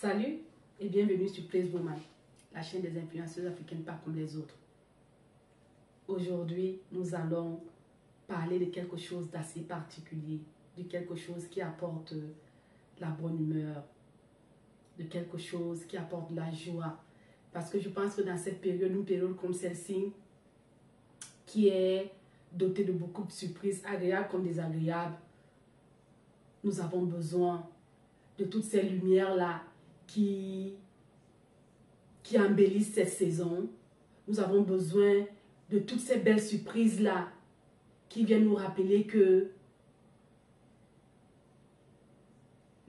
Salut et bienvenue sur Place Woman, la chaîne des influenceuses africaines pas comme les autres. Aujourd'hui, nous allons parler de quelque chose d'assez particulier, de quelque chose qui apporte la bonne humeur, de quelque chose qui apporte de la joie. Parce que je pense que dans cette période, une période comme celle-ci, qui est dotée de beaucoup de surprises, agréables comme désagréables, nous avons besoin de toutes ces lumières-là qui embellissent cette saison. Nous avons besoin de toutes ces belles surprises-là qui viennent nous rappeler que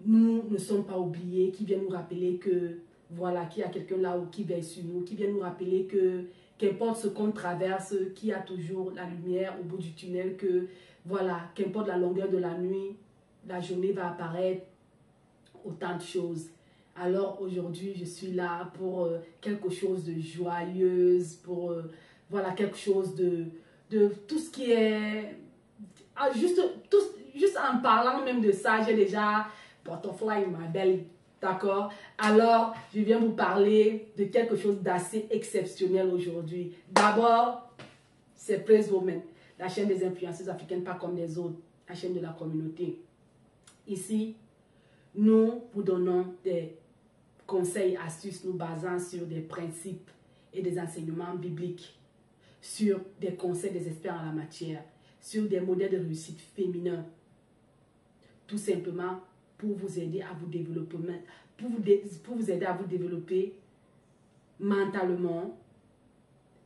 nous ne sommes pas oubliés, qui viennent nous rappeler que voilà, qu'il y a quelqu'un là-haut qui veille sur nous, qui vient nous rappeler que qu'importe ce qu'on traverse, qu'il y a toujours la lumière au bout du tunnel, que voilà, qu'importe la longueur de la nuit, la journée va apparaître, autant de choses. Alors aujourd'hui, je suis là pour quelque chose de joyeuse, pour voilà, quelque chose de tout ce qui est... juste en parlant même de ça, j'ai déjà butterfly in my belly. D'accord? Alors, je viens vous parler de quelque chose d'assez exceptionnel aujourd'hui. D'abord, c'est Place Woman, la chaîne des influenceuses africaines pas comme les autres, la chaîne de la communauté. Ici, nous vous donnons des conseils, astuces, nous basant sur des principes et des enseignements bibliques, sur des conseils des experts en la matière, sur des modèles de réussite féminins, tout simplement pour vous aider à vous développer, pour vous aider à vous développer mentalement,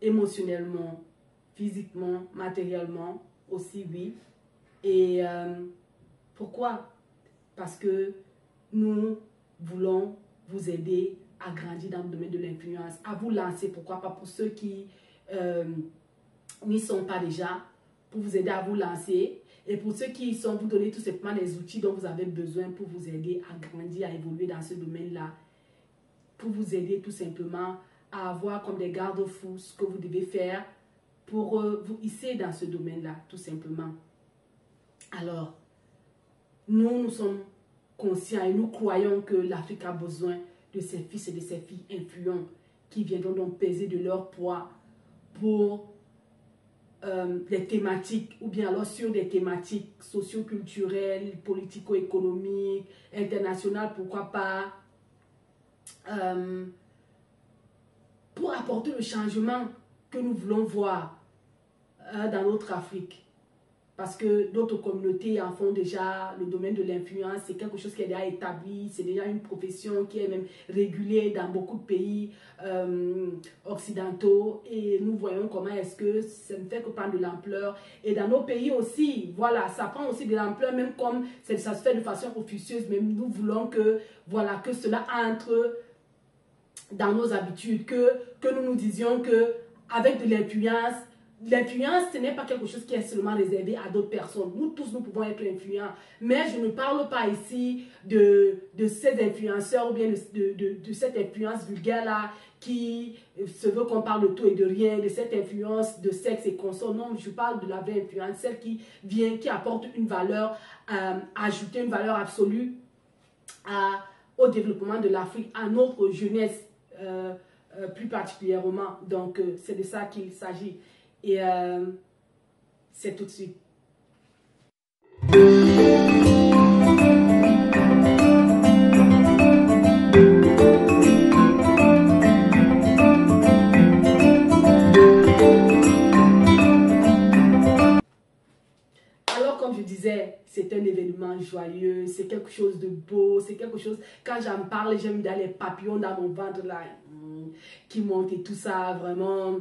émotionnellement, physiquement, matériellement aussi, oui. Et pourquoi? Parce que nous voulons vous aider à grandir dans le domaine de l'influence, à vous lancer, pourquoi pas pour ceux qui n'y sont pas déjà, pour vous aider à vous lancer. Et pour ceux qui y sont, vous donner tout simplement les outils dont vous avez besoin pour vous aider à grandir, à évoluer dans ce domaine-là. Pour vous aider tout simplement à avoir comme des garde-fous ce que vous devez faire pour vous hisser dans ce domaine-là, tout simplement. Alors, nous sommes conscients et nous croyons que l'Afrique a besoin de ses fils et de ses filles influents qui viendront donc peser de leur poids pour des thématiques, ou bien alors sur des thématiques socio-culturelles, politico-économiques, internationales, pourquoi pas, pour apporter le changement que nous voulons voir dans notre Afrique. Parce que d'autres communautés en font déjà. Le domaine de l'influence, c'est quelque chose qui est déjà établi, c'est déjà une profession qui est même régulée dans beaucoup de pays occidentaux. Et nous voyons comment est-ce que ça ne fait que prendre de l'ampleur. Et dans nos pays aussi, voilà, ça prend aussi de l'ampleur, même comme ça se fait de façon officieuse. Mais nous voulons que, voilà, que cela entre dans nos habitudes, que nous nous disions que avec de l'influence, ce n'est pas quelque chose qui est seulement réservé à d'autres personnes. Nous tous, nous pouvons être influents. Mais je ne parle pas ici de ces influenceurs ou bien de cette influence vulgaire-là qui se veut qu'on parle de tout et de rien, de cette influence de sexe et consorts. Non, je parle de la vraie influence, celle qui vient, qui apporte une valeur ajoutée, une valeur absolue au développement de l'Afrique, à notre jeunesse plus particulièrement. Donc, c'est de ça qu'il s'agit. Et c'est tout de suite. Alors, comme je disais, c'est un événement joyeux, c'est quelque chose de beau, c'est quelque chose, quand j'en parle, j'aime bien les papillons dans mon ventre là, qui montent et tout ça, vraiment.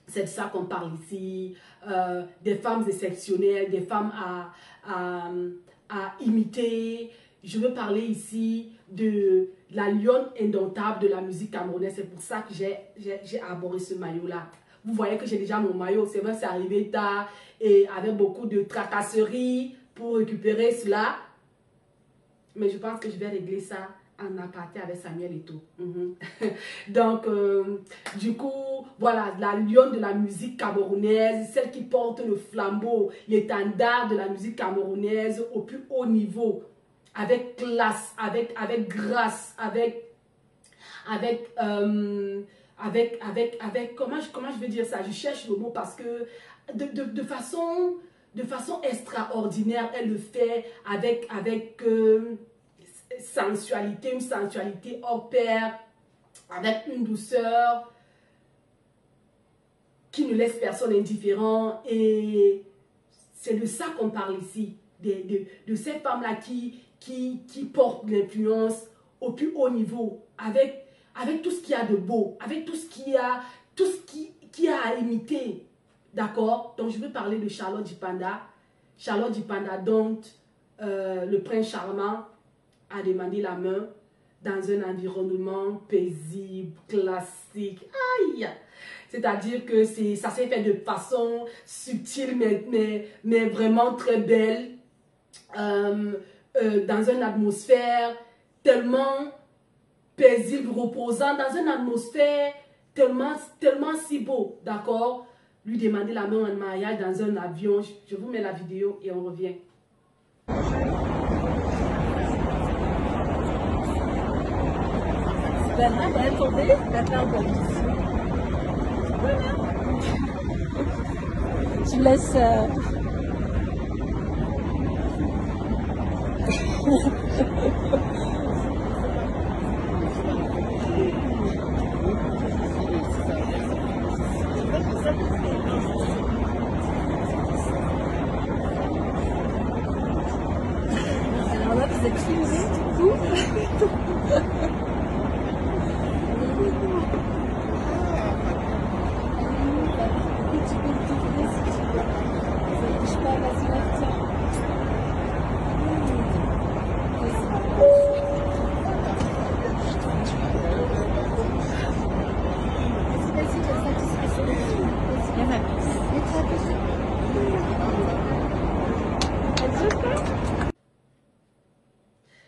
C'est de ça qu'on parle ici, des femmes exceptionnelles, des femmes à imiter. Je veux parler ici de la lionne indomptable de la musique camerounaise. C'est pour ça que j'ai abordé ce maillot-là. Vous voyez que j'ai déjà mon maillot. C'est vrai que c'est arrivé tard et avec beaucoup de tracasseries pour récupérer cela. Mais je pense que je vais régler ça en aparté avec Samuel Eto'o. Donc, du coup, voilà, la lionne de la musique camerounaise, celle qui porte le flambeau, l'étendard de la musique camerounaise au plus haut niveau. avec classe, avec grâce, comment je vais dire ça, je cherche le mot parce que de façon extraordinaire, elle le fait avec sensualité, une sensualité hors pair, avec une douceur qui ne laisse personne indifférent. Et c'est de ça qu'on parle ici, de cette femme-là qui porte l'influence au plus haut niveau, avec tout ce qu'il y a de beau, avec tout ce qu'il y a à imiter. D'accord? Donc, je veux parler de Charlotte Djipanda. Charlotte Djipanda, dont le prince charmant a demandé la main dans un environnement paisible, classique. Aïe! C'est-à-dire que ça s'est fait de façon subtile, mais vraiment très belle. Dans une atmosphère tellement paisible, reposante, dans une atmosphère tellement si beau, d'accord? Lui demander la main en mariage dans un avion. Je vous mets la vidéo et on revient. Je laisse... Alors là, vous êtes filmé du coup. Tu peux le tourner si tu veux. Ça bouge pas, vas-y, tiens. Vas-y, comme ça, tu seras sur le film.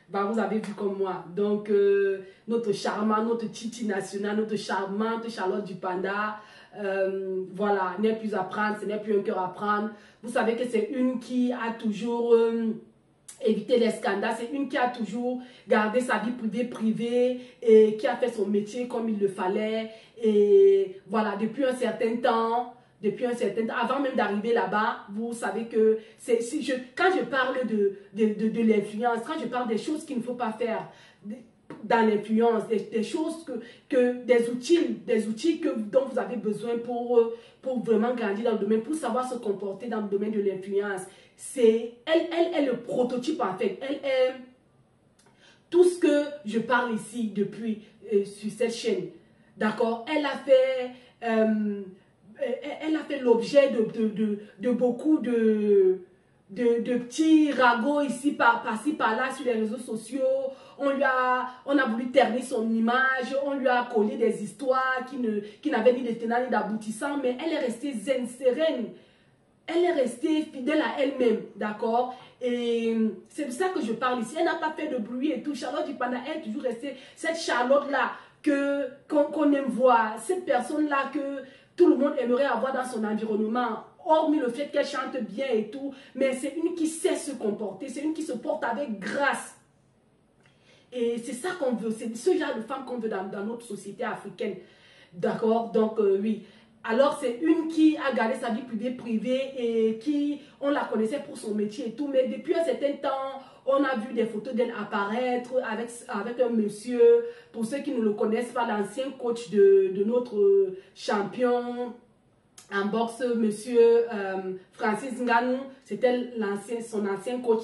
Bah, vous avez vu comme moi. Donc, notre charmant, notre Titi national, notre charmante Charlotte Djipanda, voilà, n'est plus à prendre, ce n'est plus un cœur à prendre. Vous savez que c'est une qui a toujours évité les scandales, c'est une qui a toujours gardé sa vie privée et qui a fait son métier comme il le fallait. Et voilà, depuis un certain temps, avant même d'arriver là-bas, vous savez que quand je parle de l'influence, quand je parle des choses qu'il ne faut pas faire dans l'influence, des choses des outils dont vous avez besoin pour vraiment grandir dans le domaine, pour savoir se comporter dans le domaine de l'influence. Elle est le prototype en fait. Elle est tout ce que je parle ici depuis sur cette chaîne. D'accord? Elle a fait l'objet de beaucoup de petits ragots ici, par-ci, par-là sur les réseaux sociaux. On a voulu ternir son image, on lui a collé des histoires qui n'avaient ni de tenants ni d'aboutissants, mais elle est restée zen, sereine. Elle est restée fidèle à elle-même, d'accord? Et c'est de ça que je parle ici. Elle n'a pas fait de bruit et tout. Charlotte Djipanda, elle est toujours restée cette Charlotte-là qu'on aime voir. Cette personne-là que tout le monde aimerait avoir dans son environnement. Hormis le fait qu'elle chante bien et tout. Mais c'est une qui sait se comporter. C'est une qui se porte avec grâce. Et c'est ça qu'on veut. C'est ce genre de femme qu'on veut dans notre société africaine. D'accord? Donc, oui. Alors, c'est une qui a gardé sa vie privée et qui, on la connaissait pour son métier et tout. Mais depuis un certain temps, on a vu des photos d'elle apparaître avec un monsieur. Pour ceux qui ne le connaissent pas, l'ancien coach de notre champion en boxe, monsieur Francis Ngannou. C'était son ancien coach,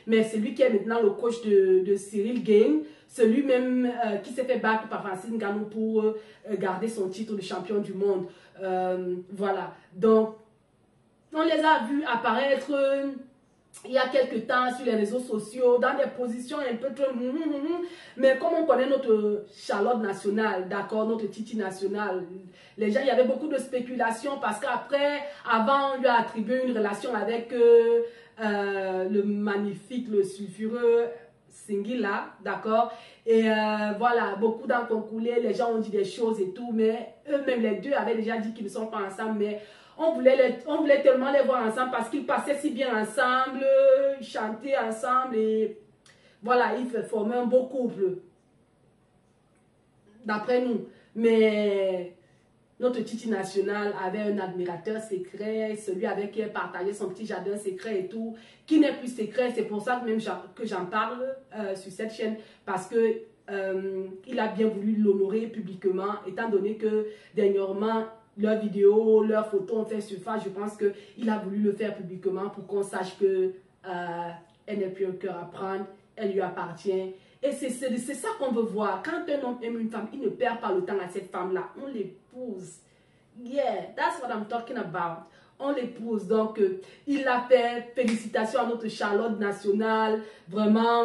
mais celui qui est maintenant le coach de Cyril Gane. Celui même qui s'est fait battre par Francis Ngannou pour garder son titre de champion du monde. Voilà, donc on les a vus apparaître il y a quelques temps sur les réseaux sociaux dans des positions un peu trop mais comme on connaît notre Charlotte nationale, d'accord, notre Titi nationale, les gens, il y avait beaucoup de spéculations parce qu'après, avant on lui a attribué une relation avec le magnifique, le sulfureux Singila, d'accord, et voilà, beaucoup d'encre ont coulé, les gens ont dit des choses et tout, mais eux-mêmes les deux avaient déjà dit qu'ils ne sont pas ensemble, mais on voulait tellement les voir ensemble parce qu'ils passaient si bien ensemble, chantaient ensemble et voilà, il fait former un beau couple, d'après nous. Mais notre Titi National avait un admirateur secret, celui avec qui elle partageait son petit jardin secret et tout, qui n'est plus secret. C'est pour ça que même que j'en parle sur cette chaîne, parce que il a bien voulu l'honorer publiquement, étant donné que dernièrement, leurs vidéos, leurs photos ont fait surface. Je pense qu'il a voulu le faire publiquement pour qu'on sache que elle n'est plus un cœur à prendre, elle lui appartient. Et c'est ça qu'on veut voir. Quand un homme aime une femme, il ne perd pas le temps à cette femme-là. On l'épouse. Yeah, that's what I'm talking about. On l'épouse. Donc, il l'a fait. Félicitations à notre Charlotte nationale. Vraiment,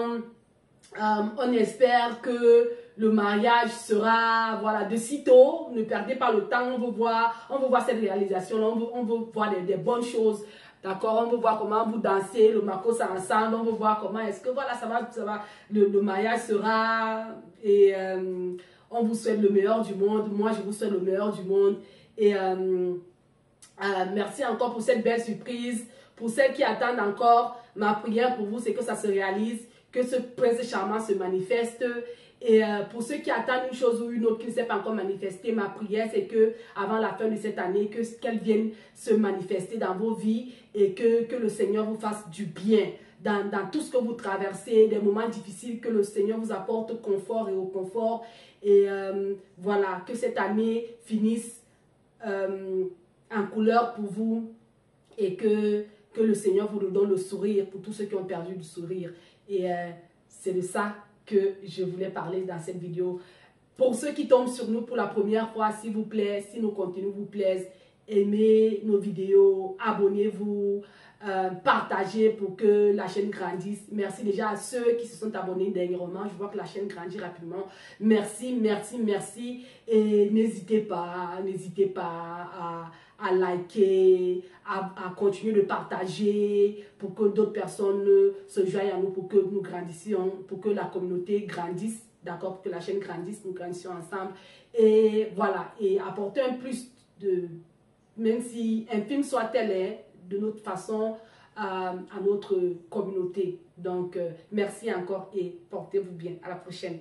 on espère que le mariage sera, voilà, de sitôt. Ne perdez pas le temps. On veut voir cette réalisation-là. On veut voir des bonnes choses. D'accord, on veut voir comment vous dansez le makossa ensemble, on veut voir comment est-ce que voilà, ça va, le mariage sera, et on vous souhaite le meilleur du monde, moi je vous souhaite le meilleur du monde, et merci encore pour cette belle surprise. Pour celles qui attendent encore, ma prière pour vous, c'est que ça se réalise, que ce prince charmant se manifeste. Et pour ceux qui attendent une chose ou une autre qui ne s'est pas encore manifestée, ma prière, c'est que avant la fin de cette année, qu'elle vienne se manifester dans vos vies et que le Seigneur vous fasse du bien dans tout ce que vous traversez, des moments difficiles, que le Seigneur vous apporte confort et au confort. Et voilà, que cette année finisse en couleur pour vous et que le Seigneur vous donne le sourire pour tous ceux qui ont perdu le sourire. Et c'est de ça que je voulais parler dans cette vidéo. Pour ceux qui tombent sur nous pour la première fois, s'il vous plaît, si nos contenus vous plaisent, aimez nos vidéos, abonnez-vous, partagez pour que la chaîne grandisse. Merci déjà à ceux qui se sont abonnés dernièrement. Je vois que la chaîne grandit rapidement. Merci, merci, merci. Et n'hésitez pas à liker, à continuer de partager pour que d'autres personnes se joignent à nous, pour que nous grandissions, pour que la communauté grandisse, d'accord, pour que la chaîne grandisse, nous grandissions ensemble. Et voilà, et apporter un plus de, même si infime soit-elle, de notre façon à notre communauté. Donc, merci encore et portez-vous bien. À la prochaine.